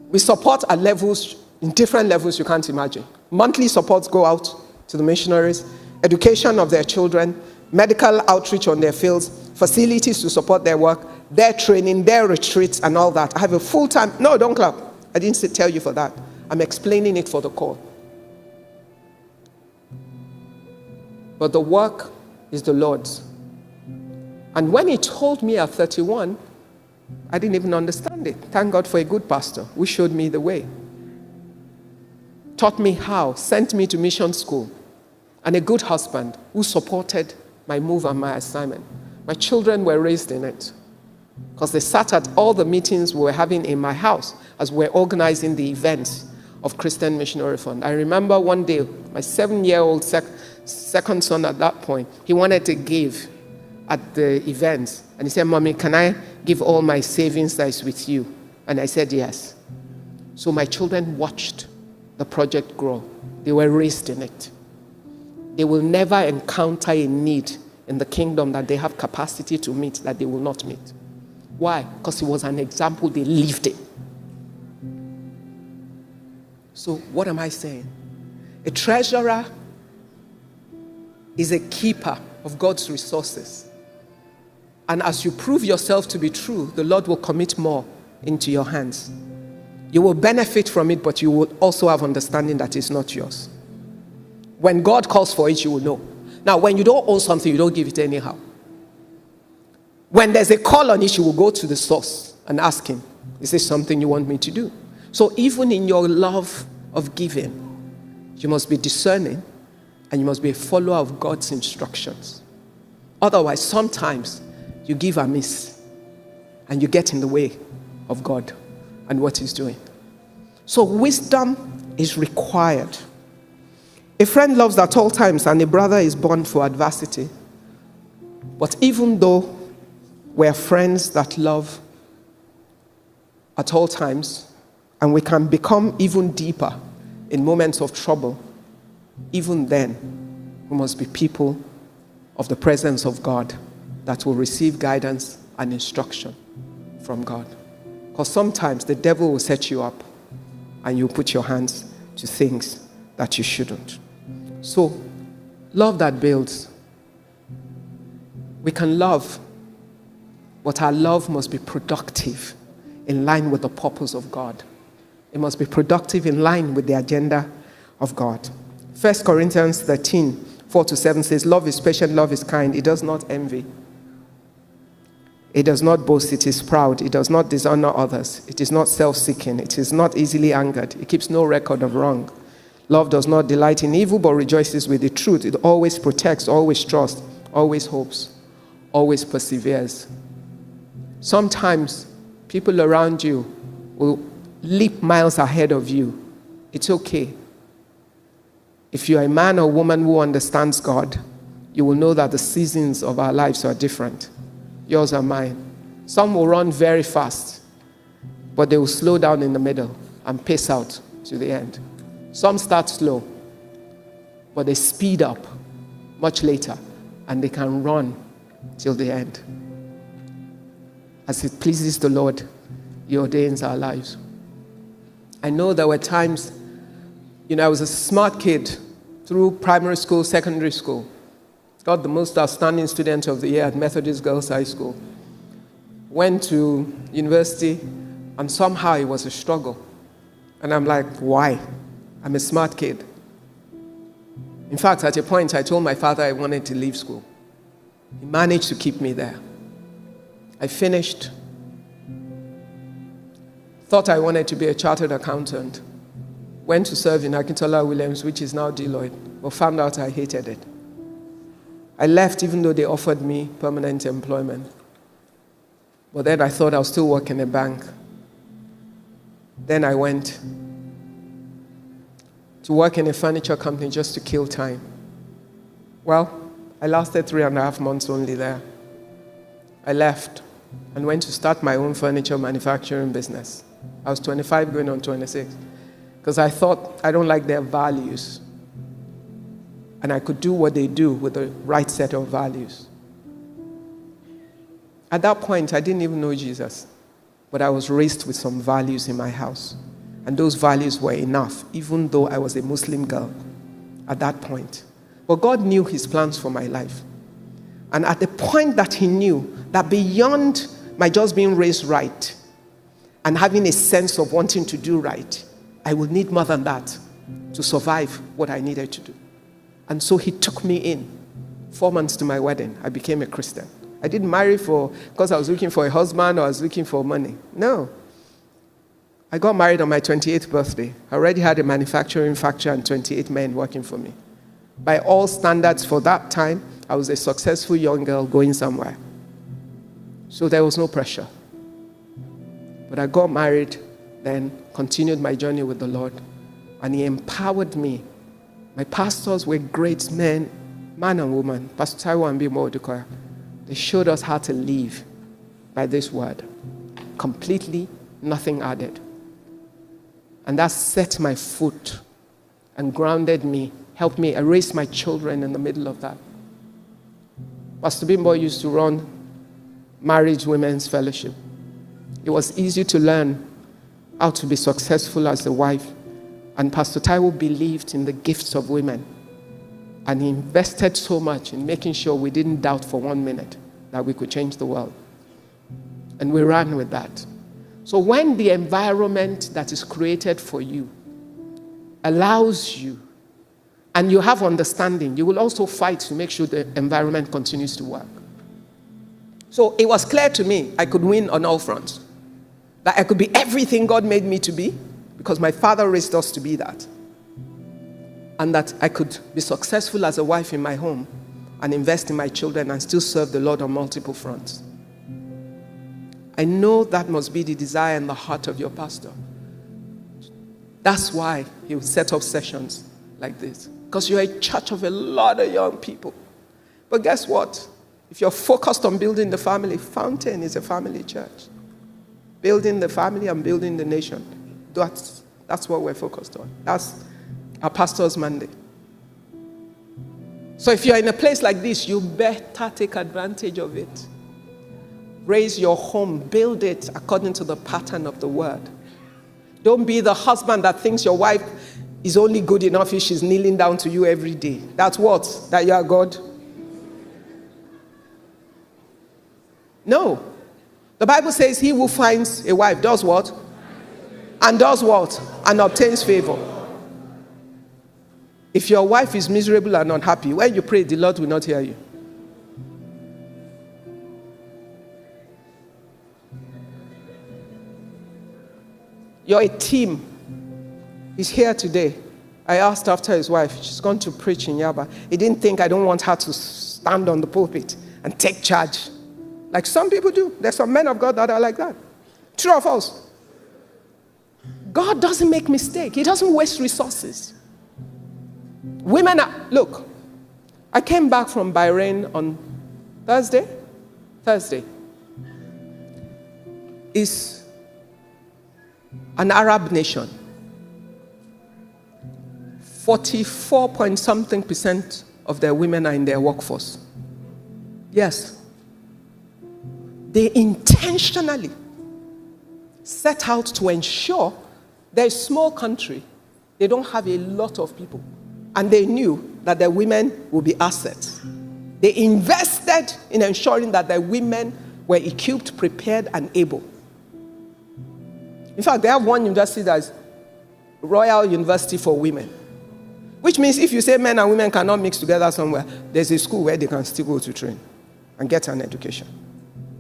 We support at levels, in different levels you can't imagine. Monthly supports go out to the missionaries, education of their children, medical outreach on their fields, facilities to support their work, their training, their retreats, and all that. I have a full-time, no, don't clap. I didn't tell you for that. I'm explaining it for the call. But the work is the Lord's. And when he told me at 31, I didn't even understand it. Thank God for a good pastor who showed me the way. Taught me how, sent me to mission school. And a good husband who supported my move and my assignment. My children were raised in it. Because they sat at all the meetings we were having in my house as we were organizing the events of Christian Missionary Fund. I remember one day, my 7-year-old second son at that point, he wanted to give at the events. And he said, Mommy, can I give all my savings that is with you? And I said, yes. So my children watched the project grow. They were raised in it. They will never encounter a need in the kingdom that they have capacity to meet that they will not meet. Why? Because it was an example they lived in. So what am I saying? A treasurer is a keeper of God's resources. And as you prove yourself to be true, the Lord will commit more into your hands. You will benefit from it, but you will also have understanding that it's not yours. When God calls for it, you will know. Now, when you don't own something, you don't give it anyhow. When there's a call on it, you will go to the source and ask him, is this something you want me to do? So even in your love of giving, you must be discerning and you must be a follower of God's instructions. Otherwise, sometimes you give amiss and you get in the way of God and what he's doing. So wisdom is required. A friend loves at all times and a brother is born for adversity. But even though we're friends that love at all times, and we can become even deeper in moments of trouble, even then, we must be people of the presence of God that will receive guidance and instruction from God. Because sometimes the devil will set you up and you put your hands to things that you shouldn't. So, love that builds. We can love, but our love must be productive in line with the purpose of God. It must be productive in line with the agenda of God. 1 Corinthians 13, 4-7 says, love is patient, love is kind. It does not envy. It does not boast, it is proud. It does not dishonor others. It is not self-seeking. It is not easily angered. It keeps no record of wrong. Love does not delight in evil, but rejoices with the truth. It always protects, always trusts, always hopes, always perseveres. Sometimes people around you will leap miles ahead of you. It's okay. If you're a man or woman who understands God, you will know that the seasons of our lives are different. Yours are mine. Some will run very fast, but they will slow down in the middle and pace out to the end. Some start slow, but they speed up much later, and they can run till the end. As it pleases the Lord, He ordains our lives. I know there were times, I was a smart kid through primary school, secondary school. Got the most outstanding student of the year at Methodist Girls High School. Went to university, and somehow it was a struggle. And I'm like, why? I'm a smart kid. In fact, at a point, I told my father I wanted to leave school. He managed to keep me there. I finished. Thought I wanted to be a chartered accountant. Went to serve in Akintola Williams, which is now Deloitte, but found out I hated it. I left even though they offered me permanent employment. But then I thought I'll still work in a bank. Then I went to work in a furniture company just to kill time. Well, I lasted 3.5 months only there. I left and went to start my own furniture manufacturing business. I was 25 going on 26 because I thought I don't like their values. And I could do what they do with the right set of values. At that point, I didn't even know Jesus, but I was raised with some values in my house. And those values were enough, even though I was a Muslim girl at that point. But God knew his plans for my life. And at the point that he knew that beyond my just being raised right and having a sense of wanting to do right, I would need more than that to survive what I needed to do. And so he took me in. 4 months to my wedding, I became a Christian. I didn't marry because I was looking for a husband or I was looking for money. No. I got married on my 28th birthday. I already had a manufacturing factory and 28 men working for me. By all standards for that time, I was a successful young girl going somewhere. So there was no pressure. But I got married, then continued my journey with the Lord, and he empowered me. My pastors were great men, man and woman. Pastor Taiwo and Bimo Odukoya. They showed us how to live by this word. Completely, nothing added. And that set my foot and grounded me, helped me erase my children in the middle of that. Pastor Bimbo used to run Marriage Women's Fellowship. It was easy to learn how to be successful as a wife. And Pastor Taiwo believed in the gifts of women. And he invested so much in making sure we didn't doubt for 1 minute that we could change the world. And we ran with that. So when the environment that is created for you allows you, and you have understanding, you will also fight to make sure the environment continues to work. So it was clear to me I could win on all fronts. That I could be everything God made me to be, because my father raised us to be that. And that I could be successful as a wife in my home and invest in my children and still serve the Lord on multiple fronts. I know that must be the desire in the heart of your pastor. That's why he will set up sessions like this. Because you're a church of a lot of young people. But guess what? If you're focused on building the family, Fountain is a family church. Building the family and building the nation. That's what we're focused on. That's our pastor's mandate. So if you're in a place like this, you better take advantage of it. Raise your home, build it according to the pattern of the word. Don't be the husband that thinks your wife is only good enough if she's kneeling down to you every day. That's what? That you are God? No. The Bible says he who finds a wife does what? And does what? And obtains favor. If your wife is miserable and unhappy, when you pray, the Lord will not hear you. You're a team. He's here today. I asked after his wife. She's gone to preach in Yaba. He didn't think I don't want her to stand on the pulpit and take charge. Like some people do. There's some men of God that are like that. True or false? God doesn't make mistakes. He doesn't waste resources. Women are, look, I came back from Bahrain on Thursday. It's an Arab nation. 44-point-something% of their women are in their workforce. Yes. They intentionally set out to ensure they're a small country. They don't have a lot of people. And they knew that their women will be assets. They invested in ensuring that their women were equipped, prepared, and able. In fact, they have one university that's Royal University for Women. Which means if you say men and women cannot mix together somewhere, there's a school where they can still go to train and get an education.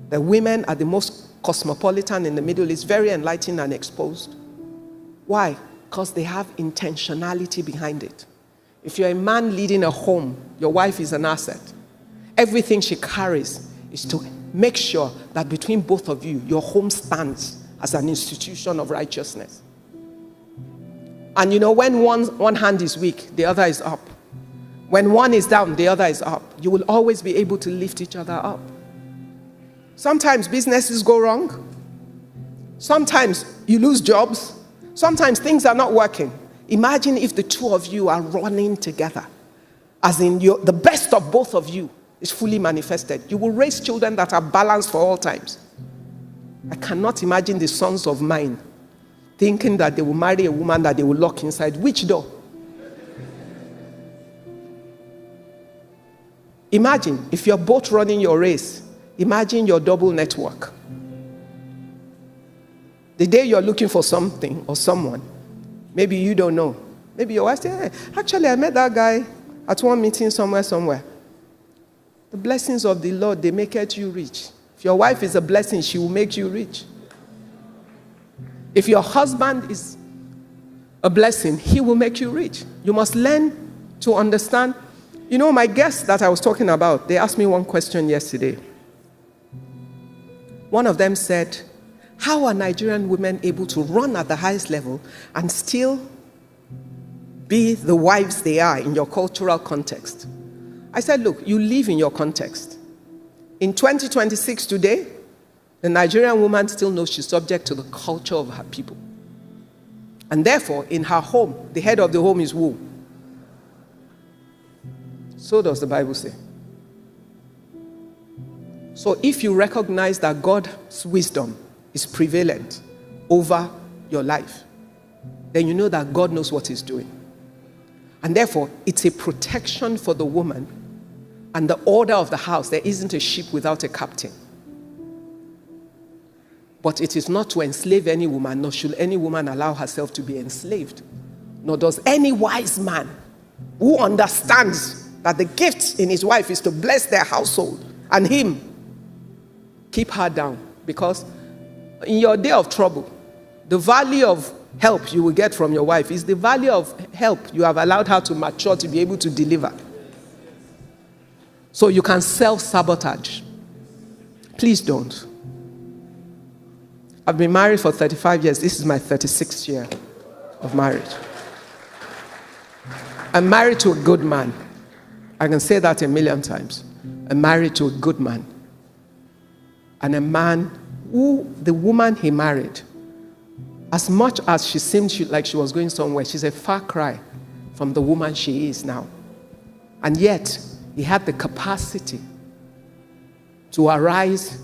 The women are the most cosmopolitan in the Middle East, very enlightened and exposed. Why? Because they have intentionality behind it. If you're a man leading a home, your wife is an asset. Everything she carries is to make sure that between both of you, your home stands as an institution of righteousness. And you know, when one hand is weak, the other is up. When one is down, the other is up. You will always be able to lift each other up. Sometimes businesses go wrong. Sometimes you lose jobs. Sometimes things are not working. Imagine if the two of you are running together, as in the best of both of you is fully manifested. You will raise children that are balanced for all times. I cannot imagine the sons of mine thinking that they will marry a woman that they will lock inside. Which door? Imagine if you're both running your race. Imagine your double network. The day you're looking for something or someone, maybe you don't know. Maybe your wife says, hey, actually, I met that guy at one meeting somewhere. The blessings of the Lord, they make you rich. If your wife is a blessing, she will make you rich. If your husband is a blessing, he will make you rich. You must learn to understand. You know, my guests that I was talking about, they asked me one question yesterday. One of them said, how are Nigerian women able to run at the highest level and still be the wives they are in your cultural context? I said, look, you live in your context. In 2026 today, the Nigerian woman still knows she's subject to the culture of her people. And therefore, in her home, the head of the home is who? So does the Bible say. So if you recognize that God's wisdom is prevalent over your life, then you know that God knows what he's doing. And therefore, it's a protection for the woman and the order of the house. There isn't a ship without a captain. But it is not to enslave any woman, nor should any woman allow herself to be enslaved. Nor does any wise man who understands that the gift in his wife is to bless their household and him, keep her down. Because in your day of trouble, the value of help you will get from your wife is the value of help you have allowed her to mature to be able to deliver. So you can self-sabotage. Please don't. I've been married for 35 years. This is my 36th year of marriage. I'm married to a good man. I can say that a million times. I'm married to a good man. And a man who, the woman he married, as much as she seemed like she was going somewhere, she's a far cry from the woman she is now. And yet, he had the capacity to arise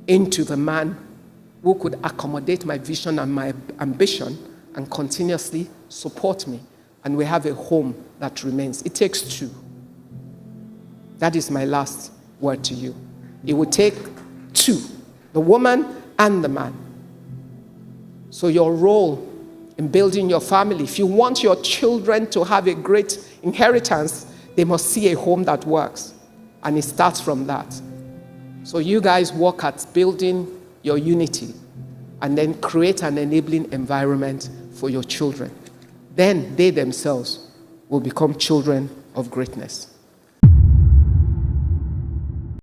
into the man who could accommodate my vision and my ambition and continuously support me. And we have a home that remains. It takes two. That is my last word to you. It would take two, the woman and the man. So your role in building your family, if you want your children to have a great inheritance, they must see a home that works. And it starts from that. So you guys work at building your unity and then create an enabling environment for your children. Then they themselves will become children of greatness.